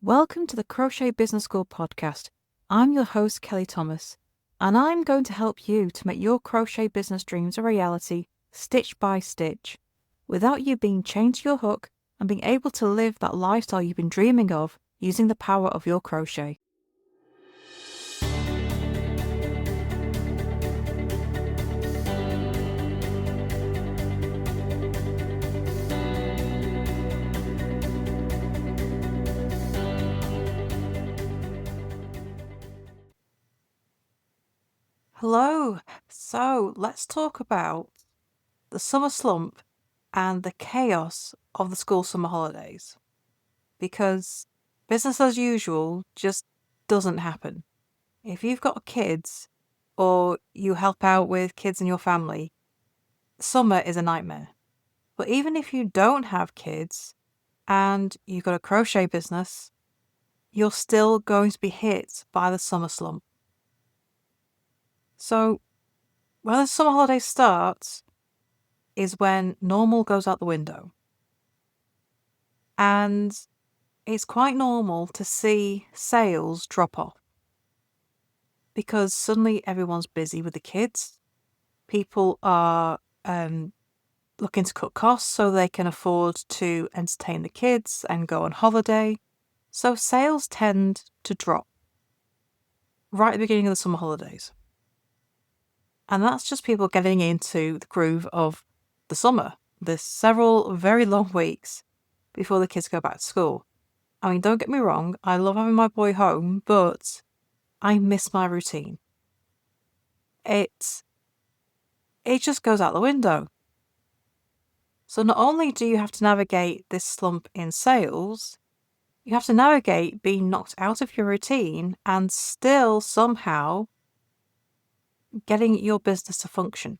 Welcome to the Crochet Business School podcast. I'm your host, Kelly Thomas, and I'm going to help you to make your crochet business dreams a reality, stitch by stitch, without you being chained to your hook and being able to live that lifestyle you've been dreaming of using the power of your crochet. Hello. So let's talk about the summer slump and the chaos of the school summer holidays. Because business as usual just doesn't happen. If you've got kids or you help out with kids in your family, summer is a nightmare. But even if you don't have kids and you've got a crochet business, you're still going to be hit by the summer slump. So when the summer holiday starts is when normal goes out the window. And it's quite normal to see sales drop off because suddenly everyone's busy with the kids. People are looking to cut costs so they can afford to entertain the kids and go on holiday. So sales tend to drop right at the beginning of the summer holidays. And that's just people getting into the groove of the summer. There's several very long weeks before the kids go back to school. I mean, don't get me wrong, I love having my boy home, but I miss my routine. It just goes out the window. So not only do you have to navigate this slump in sales, you have to navigate being knocked out of your routine and still somehow getting your business to function.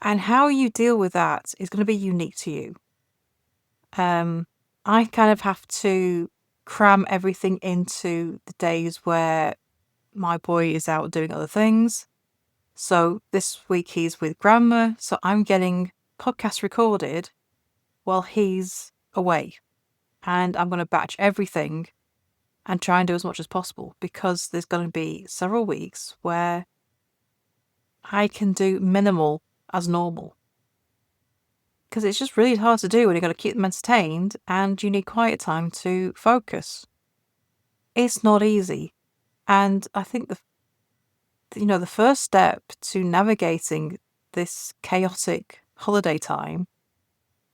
And how you deal with that is going to be unique to you. I kind of have to cram everything into the days where my boy is out doing other things. So this week he's with grandma, so I'm getting podcasts recorded while he's away. And I'm going to batch everything and try and do as much as possible because there's going to be several weeks where I can do minimal as normal. Because it's just really hard to do when you've got to keep them entertained and you need quiet time to focus. It's not easy. And I think the first step to navigating this chaotic holiday time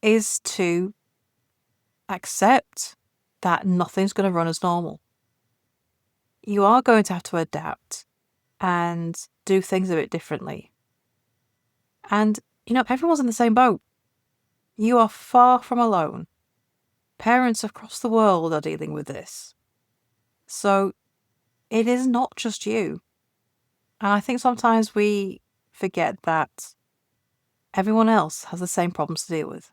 is to accept that nothing's going to run as normal. You are going to have to adapt and do things a bit differently. And, everyone's in the same boat. You are far from alone. Parents across the world are dealing with this. So it is not just you. And I think sometimes we forget that everyone else has the same problems to deal with.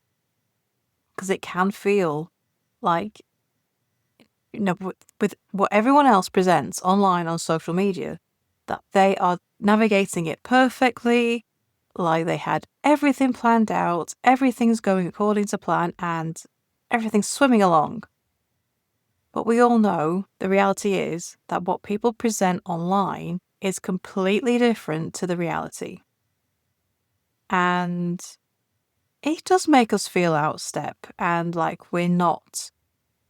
Because it can feel like, with what everyone else presents online on social media, that they are navigating it perfectly, like they had everything planned out, everything's going according to plan, and everything's swimming along. But we all know the reality is that what people present online is completely different to the reality. And it does make us feel out of step and like we're not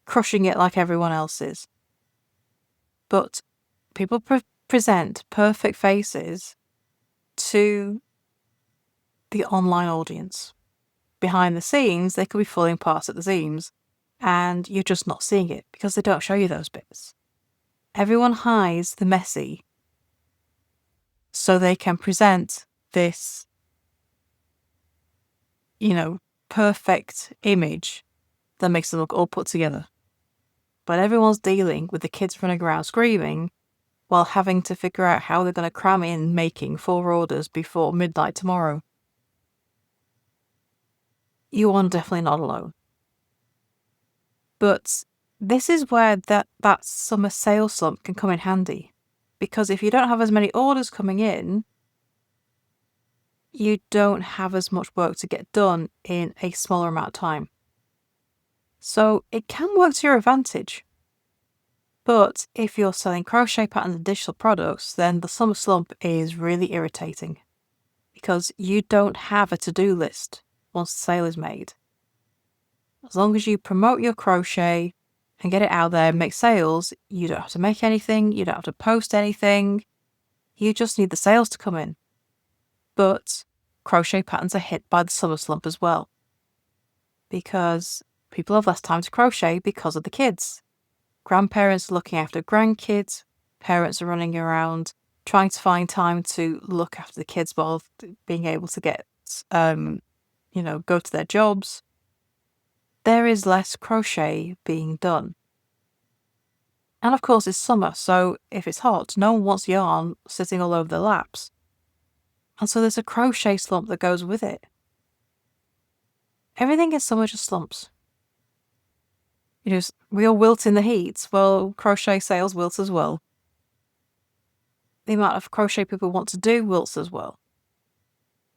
crushing it like everyone else is. But people present perfect faces to the online audience. Behind the scenes, they could be falling apart at the seams, and you're just not seeing it because they don't show you those bits. Everyone hides the messy so they can present this, perfect image that makes them look all put together. But everyone's dealing with the kids running around screaming while having to figure out how they're going to cram in making 4 orders before midnight tomorrow. You are definitely not alone. But this is where that summer sales slump can come in handy. Because if you don't have as many orders coming in, you don't have as much work to get done in a smaller amount of time. So it can work to your advantage. But if you're selling crochet patterns and digital products, then the summer slump is really irritating because you don't have a to-do list once the sale is made. As long as you promote your crochet and get it out there and make sales, you don't have to make anything, you don't have to post anything, you just need the sales to come in. But crochet patterns are hit by the summer slump as well, because people have less time to crochet because of the kids. Grandparents are looking after grandkids, parents are running around trying to find time to look after the kids while being able to get, go to their jobs. There is less crochet being done. And of course, it's summer, so if it's hot, no one wants yarn sitting all over their laps. And so there's a crochet slump that goes with it. Everything in summer just slumps. We all wilt in the heat. Well, crochet sales wilt as well. The amount of crochet people want to do wilts as well.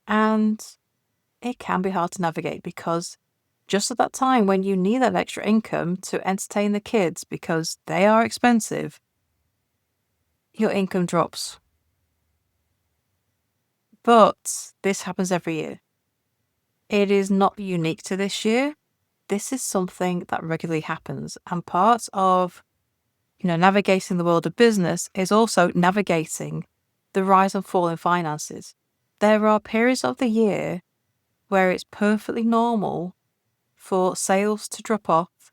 And it can be hard to navigate because just at that time when you need that extra income to entertain the kids because they are expensive, your income drops. But this happens every year. It is not unique to this year. This is something that regularly happens. And part of, navigating the world of business is also navigating the rise and fall in finances. There are periods of the year where it's perfectly normal for sales to drop off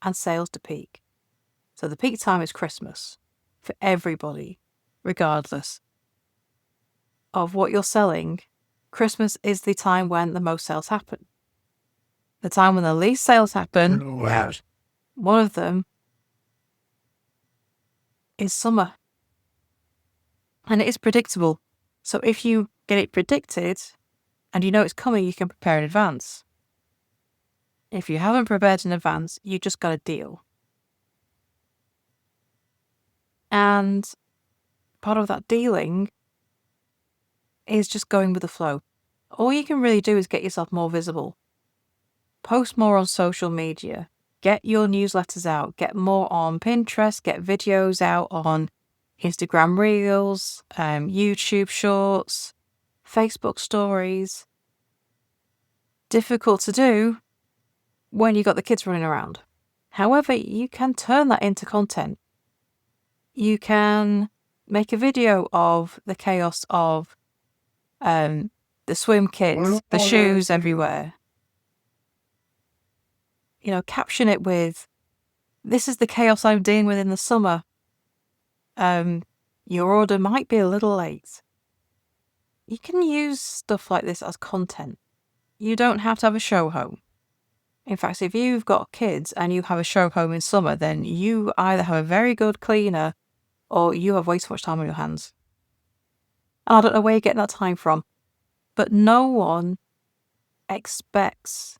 and sales to peak. So the peak time is Christmas for everybody, regardless of what you're selling. Christmas is the time when the most sales happen. The time when the least sales happen, one of them is summer. And it is predictable. So if you get it predicted and you know it's coming, you can prepare in advance. If you haven't prepared in advance, you just got to deal. And part of that dealing is just going with the flow. All you can really do is get yourself more visible. Post more on social media. Get your newsletters out. Get more on Pinterest. Get videos out on Instagram Reels, YouTube Shorts, Facebook Stories. Difficult to do when you got the kids running around. However, you can turn that into content. You can make a video of the chaos of the swim kits, the shoes everywhere. Caption it with, "This is the chaos I'm dealing with in the summer. Your order might be a little late." You can use stuff like this as content. You don't have to have a show home. In fact, if you've got kids and you have a show home in summer, then you either have a very good cleaner or you have way too much time on your hands. And I don't know where you're getting that time from, but no one expects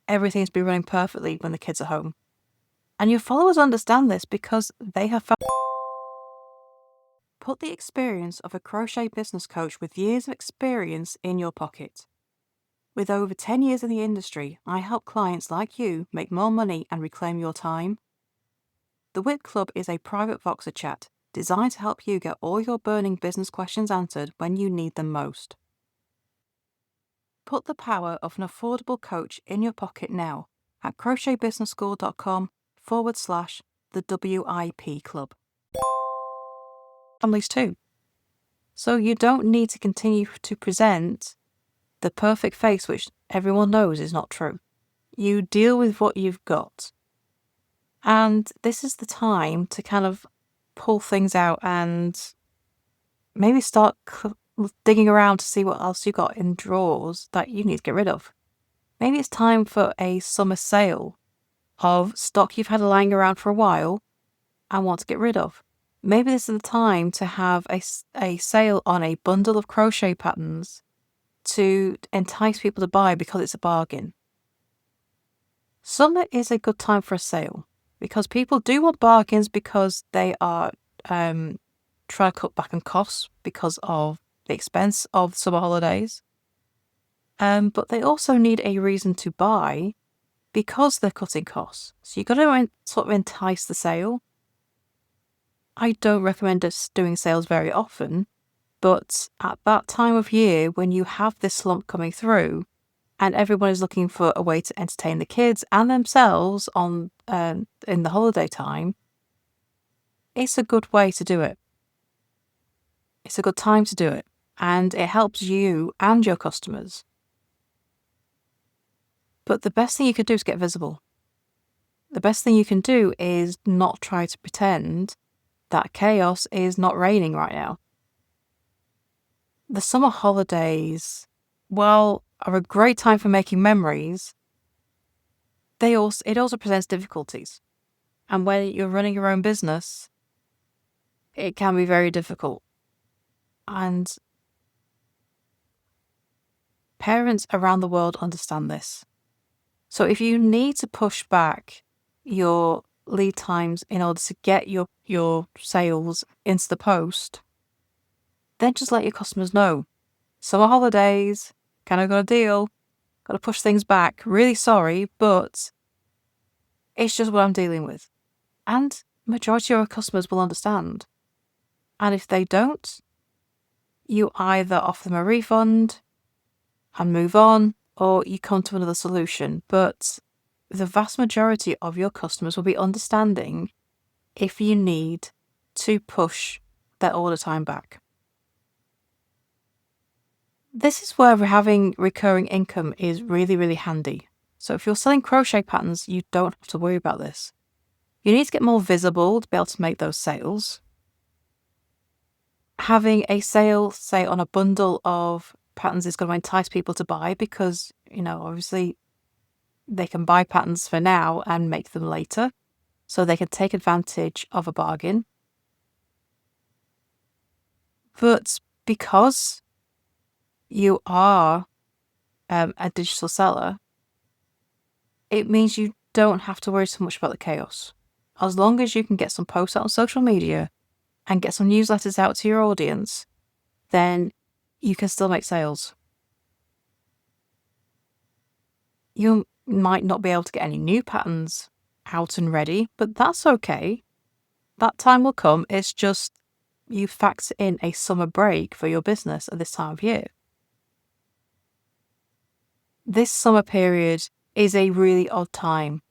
everything to be running perfectly when the kids are home. And your followers understand this because they have found. Put the experience of a crochet business coach with years of experience in your pocket. With over 10 years in the industry, I help clients like you make more money and reclaim your time. The WIP Club is a private Voxer chat designed to help you get all your burning business questions answered when you need them most. Put the power of an affordable coach in your pocket now at crochetbusinessschool.com/the WIP Club. Families too. So you don't need to continue to present the perfect face, which everyone knows is not true. You deal with what you've got. And this is the time to kind of pull things out and maybe start digging around to see what else you got in drawers that you need to get rid of. Maybe it's time for a summer sale of stock you've had lying around for a while and want to get rid of. Maybe this is the time to have a sale on a bundle of crochet patterns to entice people to buy because it's a bargain. Summer is a good time for a sale because people do want bargains because they are trying to cut back on costs because of the expense of summer holidays. But they also need a reason to buy because they're cutting costs. So you've got to sort of entice the sale. I don't recommend us doing sales very often, but at that time of year when you have this slump coming through and everyone is looking for a way to entertain the kids and themselves on in the holiday time, it's a good way to do it. It's a good time to do it, and it helps you and your customers. But the best thing you can do is get visible. The best thing you can do is not try to pretend that chaos is not raining right now. The summer holidays, well, are a great time for making memories. It also presents difficulties. And when you're running your own business, it can be very difficult. And parents around the world understand this. So if you need to push back your lead times in order to get your sales into the post, then just let your customers know. Summer holidays, kind of got a deal, got to push things back. Really sorry, but it's just what I'm dealing with. And majority of our customers will understand. And if they don't, you either offer them a refund and move on, or you come to another solution. But the vast majority of your customers will be understanding if you need to push their order time back. This is where having recurring income is really, really handy. So if you're selling crochet patterns, you don't have to worry about this. You need to get more visible to be able to make those sales. Having a sale, say, on a bundle of patterns is going to entice people to buy because, obviously they can buy patterns for now and make them later. So they can take advantage of a bargain. But because you are a digital seller, it means you don't have to worry so much about the chaos. As long as you can get some posts out on social media and get some newsletters out to your audience, then you can still make sales. You might not be able to get any new patterns out and ready, but that's okay. That time will come. It's just you factor in a summer break for your business at this time of year. This summer period is a really odd time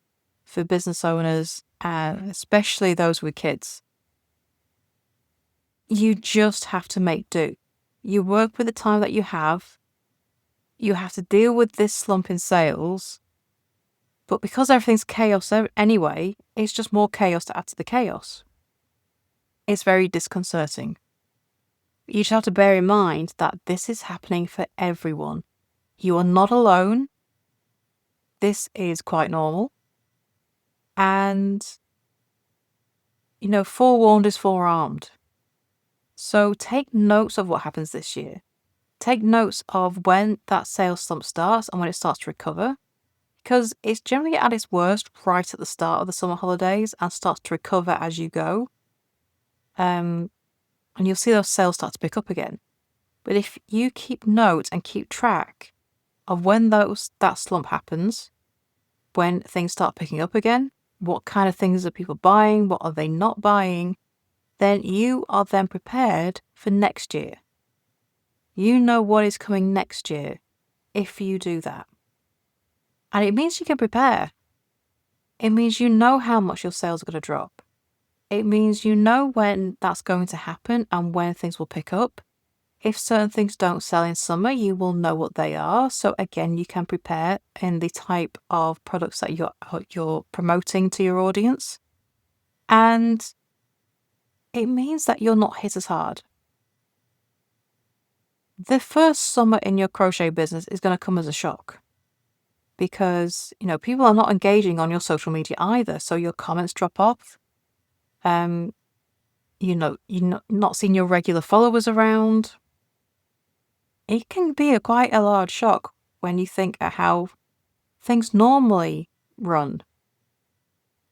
for business owners, and especially those with kids. You just have to make do. You work with the time that you have. You have to deal with this slump in sales. But because everything's chaos anyway, it's just more chaos to add to the chaos. It's very disconcerting. You just have to bear in mind that this is happening for everyone. You are not alone. This is quite normal. And, forewarned is forearmed. So take notes of what happens this year. Take notes of when that sales slump starts and when it starts to recover, because it's generally at its worst right at the start of the summer holidays and starts to recover as you go. And you'll see those sales start to pick up again. But if you keep note and keep track of when that slump happens, when things start picking up again, what kind of things are people buying, what are they not buying, then you are then prepared for next year. You know what is coming next year if you do that. And it means you can prepare. It means you know how much your sales are going to drop. It means you know when that's going to happen and when things will pick up. If certain things don't sell in summer, you will know what they are. So again, you can prepare in the type of products that you're promoting to your audience. And it means that you're not hit as hard. The first summer in your crochet business is going to come as a shock because, people are not engaging on your social media either. So your comments drop off. You're not seeing your regular followers around. It can be quite a large shock when you think at how things normally run.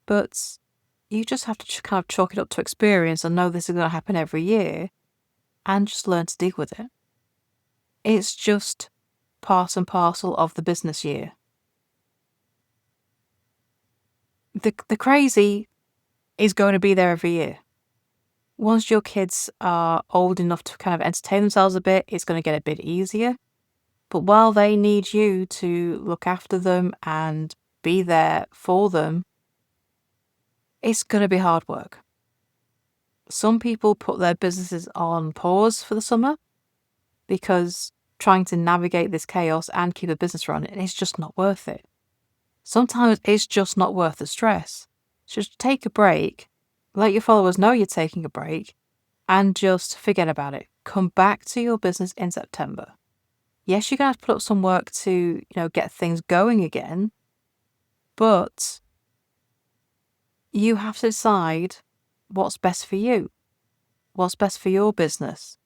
But you just have to kind of chalk it up to experience and know this is going to happen every year and just learn to deal with it. It's just part and parcel of the business year. the crazy is going to be there every year. Once your kids are old enough to kind of entertain themselves a bit, it's going to get a bit easier. But while they need you to look after them and be there for them, it's going to be hard work. Some people put their businesses on pause for the summer because trying to navigate this chaos and keep a business running is just not worth it. Sometimes it's just not worth the stress. Just take a break, let your followers know you're taking a break, and just forget about it. Come back to your business in September. Yes, you're going to have to put up some work to, get things going again, but you have to decide what's best for you. What's best for your business?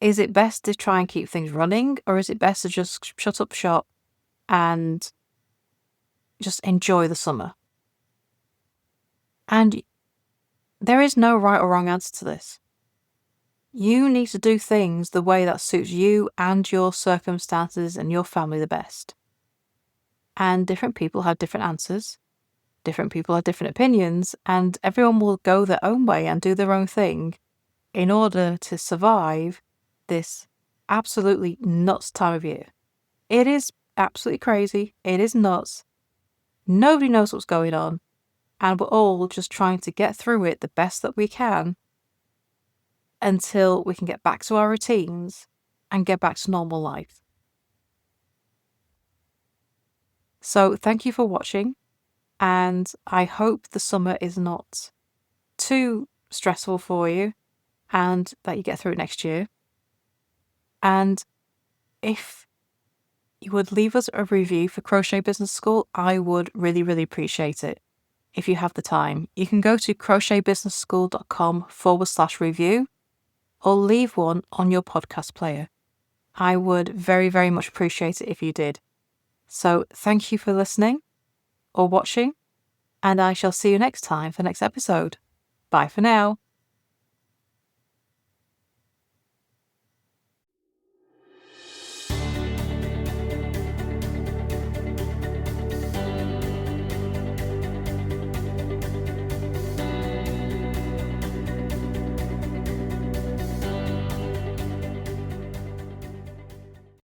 Is it best to try and keep things running, or is it best to just shut up shop and just enjoy the summer? And there is no right or wrong answer to this. You need to do things the way that suits you and your circumstances and your family the best. And different people have different answers. Different people have different opinions, and everyone will go their own way and do their own thing in order to survive this absolutely nuts time of year. It is absolutely crazy. It is nuts. Nobody knows what's going on, and we're all just trying to get through it the best that we can until we can get back to our routines and get back to normal life. So thank you for watching, and I hope the summer is not too stressful for you and that you get through it next year. And if you would leave us a review for Crochet Business School, I would really, really appreciate it. If you have the time, you can go to crochetbusinessschool.com/review or leave one on your podcast player. I would very, very much appreciate it if you did. So thank you for listening or watching, and I shall see you next time for the next episode. Bye for now.